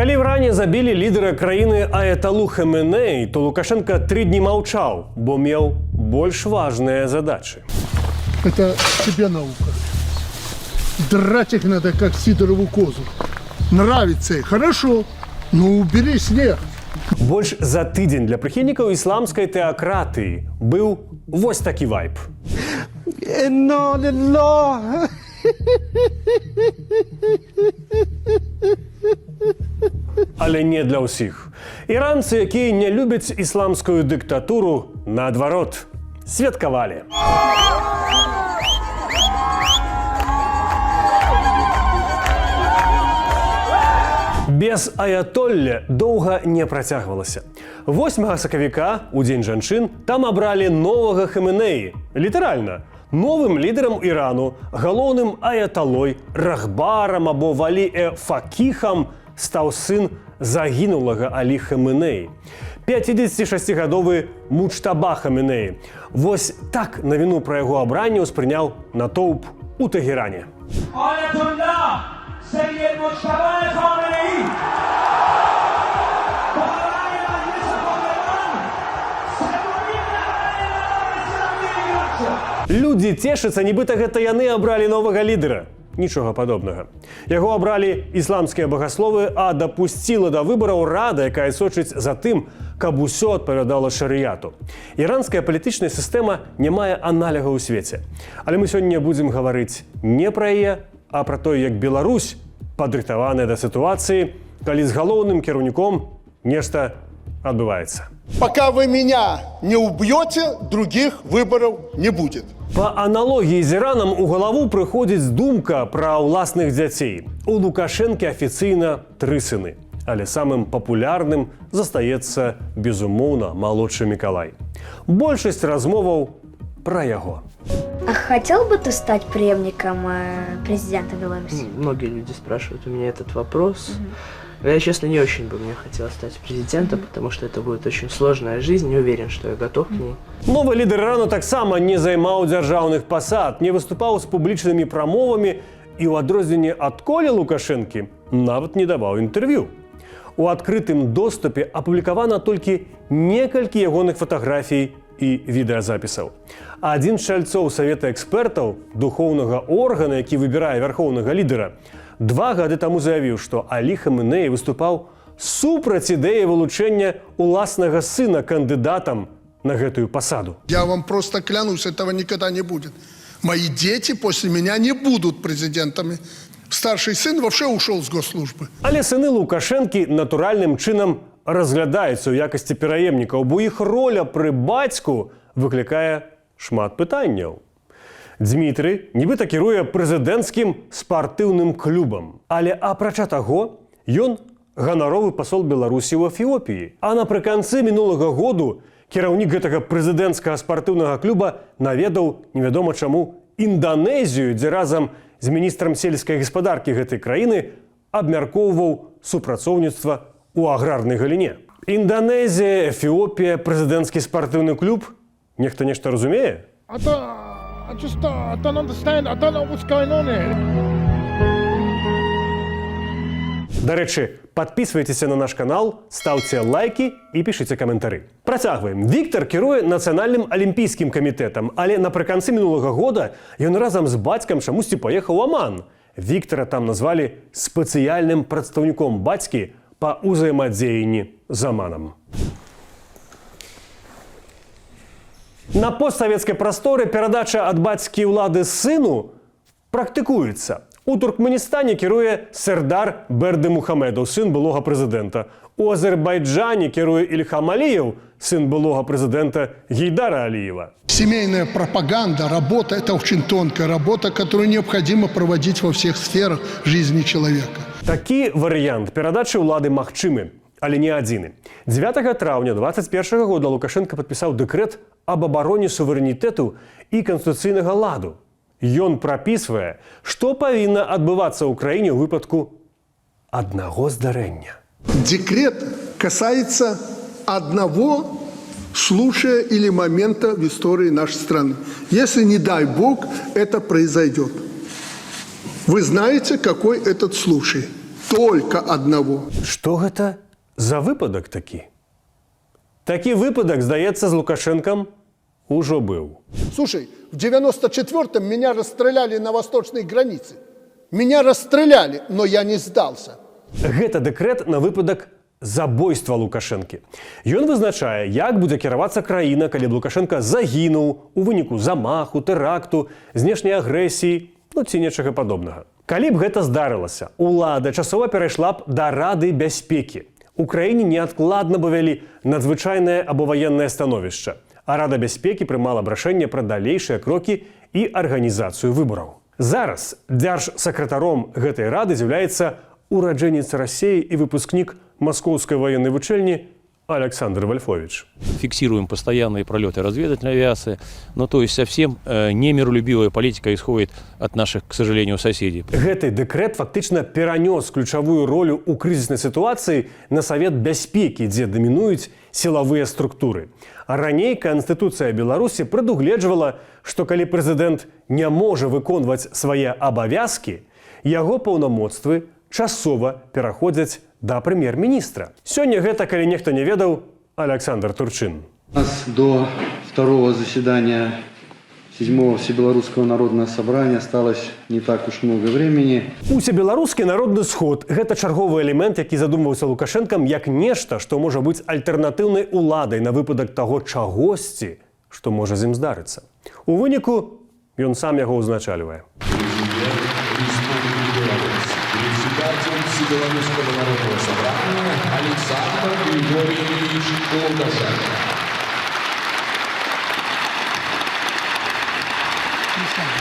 Калі в Иране забили лидера краины Аятоллу Хаменеи, то Лукашенко 3 дні маўчаў, бо меў больш важныя задачи. Это тебе наука. Драть их надо, как Сидорову козу. Нравится их, хорошо, но убери снег. Больш за тыдзень для прыхільнікаў ісламскай тэакратыі быў вось такі вайб. Але не для ўсіх. Іранцы, якія не любяць ісламскую дыктатуру, наадварот, святкавалі. Без аятолля доўга не працягвалася. 8 сакавіка, у дзень жанчын, там абралі новага Хаменеі. Літаральна, новым лідарам Ірану, галоўным аяталой, рахбарам або валі-факіхам стаў сын загінулага Алі Хаменеі. 56-гадовы Муджтаба Хаменеі. Вось так навіну пра яго абранне ўспрыняў натоўп у Тегеране. سید مجتبی خامنه‌ای باقی مجلس پارلمان سومین نفر اسلامی ایران شد. Людзі цешацца, нібыта гэта яны абралі новага лідара. Нічога падобнага. Яго абралі ісламскія багасловы, а дапусціла да выбараў рада, якая сочыць за тым, каб усё адпавядала шарыяту. Іранская палітычная сістэма не мае аналага ў свеце. Але мы сёння будзем гаварыць не пра яе, а пра то, як Беларусь падрыхтаваная да сітуацыі, калі з галоўным кіраўніком нешта адбываецца. Пока вы меня не убьете, других выборов не будет. Па аналогіі з Іранам у галаву прыходзіць думка пра ўласных дзяцей. У Лукашэнкі афіцыйна 3 сыны. Але самым папулярным застаецца, безумоўна, малодшы Мікалай. Большасць размоваў пра яго. А хотел бы ты стать преемником президента Беларуси? Многие люди спрашивают у меня этот вопрос. Я, честно, не очень бы мне хотелось стать президентом, потому что это будет очень сложная жизнь. Не уверен, что я готов к ней. Новы лідар Ірану таксама не займаў дзяржаўных пасад, не выступаў з публічнымі прамовамі і ў адрозненне ад Колі Лукашэнкі нават не даваў інтэрв'ю. У адкрытым доступе апублікавана толькі некалькі ягоных фатаграфій і відэазапісаў. Адзін з чальцоў Савета экспертаў, духоўнага органа, які выбірае вярхоўнага лідара, 2 гады таму заявіў, што Алі Хаменеі выступаў супраць ідэі вылучэння уласнага сына кандыдатам на гэтую пасаду. Я вам просто клянусь, этого никогда не будет. Мои дети после меня не будут президентами. Старший сын вообще ушел с госслужбы. Але сыны Лукашэнкі натуральным чынам разглядаюцца ў якасці пераемнікаў, бо іх роля пры бацьку выклікае шмат пытанняў. Дмітрый нібыта кіруе прэзідэнцкім спартыўным клубам. Але апрача таго, ён ганаровы пасол Беларусі ў Эфіопіі. А напрыканцы мінулага году кіраўнік гэтага прэзідэнцкага спартыўнага клуба наведаў, невядома чаму, Інданезію, дзе разам з міністрам сельскай гаспадаркі гэтай краіны абмяркоўваў супрацоўніцтва у аграрнай галіне. Інданезія, Эфіопія, прэзідэнцкі спартыўны клуб? Нехта нешта разумее? I don't understand. I don't know what's going on here. Дарэчы, подписывайтеся на наш канал, ставьте лайки і пішыце каментары. Працягваем. Віктор кіруе Нацыянальным алімпійскім камітэтам, але напрыканцы мінулага года ён разам з бацькам чамусьці паехаў у Аман. Віктора там назвалі спецыяльным прадстаўніком бацькі па ўзаемадзеянні з Аманам. На постсавецкай прасторы перадача ад бацькі ўлады сыну практыкуецца. У Туркменістане кіруе Сердар Бердымухамедов, сын былога прэзідэнта. У Азербайджане кіруе Ильхам Алиев, сын былога прэзідэнта Гейдара Алиева. Семейная пропаганда, работа – это очень тонкая работа, которую необходимо проводить во всех сферах жизни человека. Такі варыянт перадачы ўлады магчымы, але не адзіны. 9 траўня 2021 года Лукашенко падпісаў дэкрэт аб абароне суверэнітэту і канстытуцыйнага ладу. Ён прапісвае, што павінна адбывацца ў краіне ў выпадку аднаго здарэння. Декрет касается одного случая или момента в истории нашей страны. Если, не дай Бог, это произойдет. Вы знаете, какой этот случай? Только одного. Што гэта за выпадак такі? Такі выпадак, здаецца, з Лукашэнкам ужо быў. Слушай, в 94-м меня расстреляли на восточной границе. Меня расстреляли, но я не сдался. Гэта дэкрэт на выпадак забойства Лукашэнкі. Ён вызначае, як будзе кіравацца краіна, калі б Лукашэнка загінуў у выніку замаху, тэракту, знешняй агрэсіі, ці нечага падобнага. Калі б гэта здарылася, улада часова перайшла б да Рады бяспекі. У краіне неадкладна б увялі надзвычайнае або ваеннае становішча, а Рада бяспекі прымала б рашэнне пра далейшыя крокі і арганізацыю выбараў. Зараз дзяржсакратаром гэтай рады з'яўляецца ураджэнец Расіі і выпускнік Маскоўскай военной вучэльні Александр Вольфович. Фиксируем постоянные пролеты разведывательной авиации. Ну, то есть совсем не миролюбивая политика исходит от наших, к сожалению, соседей. Гэты дэкрэт фактычна перанёс ключавую ролю ў крызіснай сітуацыі на Савет бяспекі, дзе дамінуюць сілавыя структуры. А раней Канстытуцыя Беларусі прадугледжвала, што калі прэзідэнт не можа выконваць свае абавязкі, яго паўнамоцтвы часова пераходзяць да прэм'ер-міністра. Сёння гэта, калі нехта не ведаў, Александр Турчин. У нас до второго заседания 7-го Всебелорусского народного собрания осталось не так уж много времени. Усебеларускі народны сход – гэта чарговы элемент, які задумваўся Лукашэнкам як нешта, што можа быць альтэрнатыўнай уладай на выпадак таго чагосьці, што можа з ім здарыцца. У выніку ён сам яго ўзначальвае. Председатель Всебелорусского народного собрания Александр Григорьевич Лукашенко.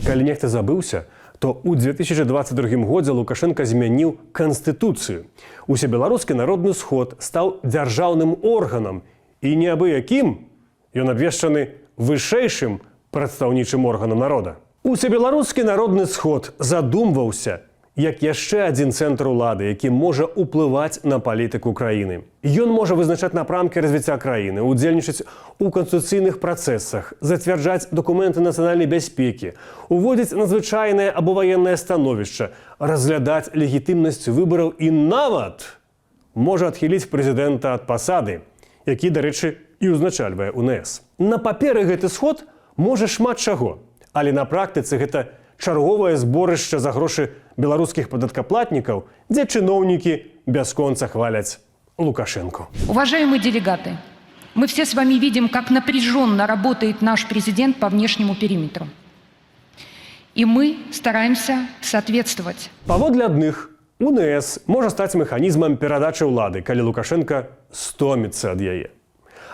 Калі нехта забыўся, то ў 2022 годзе Лукашенко змяніў Канстытуцыю. Усебеларускі народны сход стаў дзяржаўным органам і не абы якім, ён абвешчаны вышэйшым прадстаўнічым органам народа. Усебеларускі народны сход задумваўся як яшчэ адзін цэнтр улады, які можа ўплываць на палітыку краіны. Ён можа вызначаць напрамкі развіцця краіны, удзельнічаць у канстытуцыйных працэсах, зацвярджаць дакументы нацыянальнай бяспекі, уводзіць надзвычайнае або ваеннае становішча, разглядаць легітымнасць выбараў і нават можа адхіліць прэзідэнта ад пасады, які, дарэчы, і ўзначальвае УНС. На паперы гэты сход можа шмат чаго, але на практыцы гэта чарговае зборышча за грошы беларускіх падаткаплатнікаў, дзе чыноўнікі бясконца хваляць Лукашенко. Уважаемые делегаты, мы все с вами видим, как напряженно работает наш президент по внешнему периметру. И мы стараемся соответствовать. Паводле адных, УНС можа стаць механізмам перадачы ўлады, калі Лукашенко стоміцца ад яе.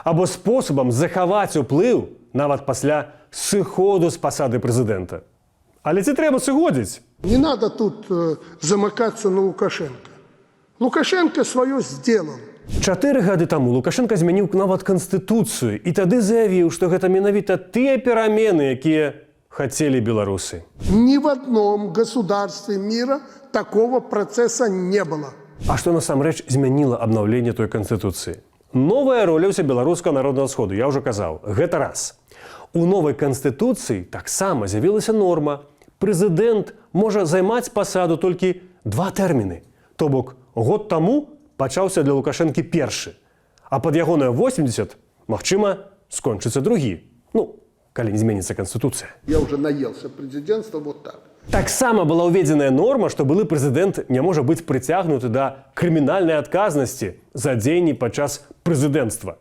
Або спосабам захаваць уплыў нават пасля сыходу з пасады прэзідэнта. Але ці трэба сыходзіць? Не надо тут замыкаться на Лукашенко. Лукашенко свое сделал. 4 гады таму Лукашенко змяніў нават Канстытуцыю і тады заявіў, што гэта менавіта тыя перамены, якія хацелі беларусы. Ни в одном государстве мира такого процесса не было. А што насамрэч змяніла абнаўленне той Канстытуцыі? Новая роля ўсебеларускага народнага сходу, я ўжо казаў, гэта раз. У новай Канстытуцыі таксама з'явілася норма. Прэзідэнт можа займаць пасаду толькі 2 тэрміны. То бок, год таму пачаўся для Лукашэнкі першы, а пад ягоная 80, магчыма, скончыцца другі. Ну, калі не зменіцца Канстытуцыя. Я уже наелся президентства вот так. Таксама была ўведзеная норма, што былы прэзідэнт не можа быць прыцягнуты да крымінальнай адказнасці за дзеянні падчас прэзідэнцтва.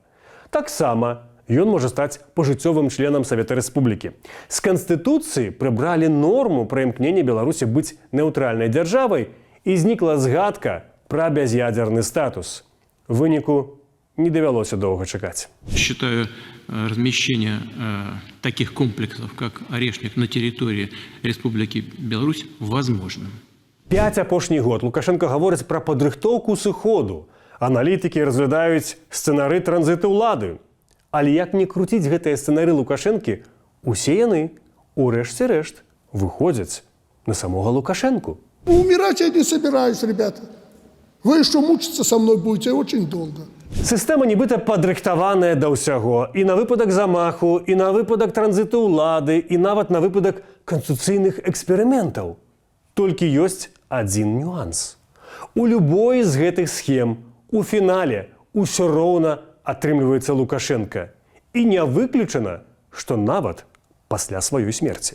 Таксама ён можа стаць пажыццёвым членам Савета Рэспублікі. З Канстытуцыі прыбралі норму пра імкненне Беларусі быць нейтральнай дзяржавай і знікла згадка пра бяз'ядзерны статус. В выніку не давялося доўга чакаць. Считаю размещение таких комплексов, как Орешник, на территории Республики Беларусь возможным. 5 апошні год Лукашенко гаворыць пра падрыхтоўку сыходу. Аналітыкі разглядаюць сцэнары транзіту ўлады. Але як не круціць гэтыя сцэнары Лукашэнкі, усе яны, урэшце рэшт, выходзяць на самога Лукашэнку. Умирать я не собираюсь, ребята. Вы еще мучиться со мной будете очень долго. Сістэма нібыта падрыхтаваная да ўсяго. І на выпадак замаху, і на выпадак транзіту ўлады, і нават на выпадак канстытуцыйных эксперыментаў. Толькі ёсць адзін нюанс. У любой з гэтых схем у фінале ўсё роўна атрымліваецца Лукашенко. І не выключана, што нават пасля сваёй смерці.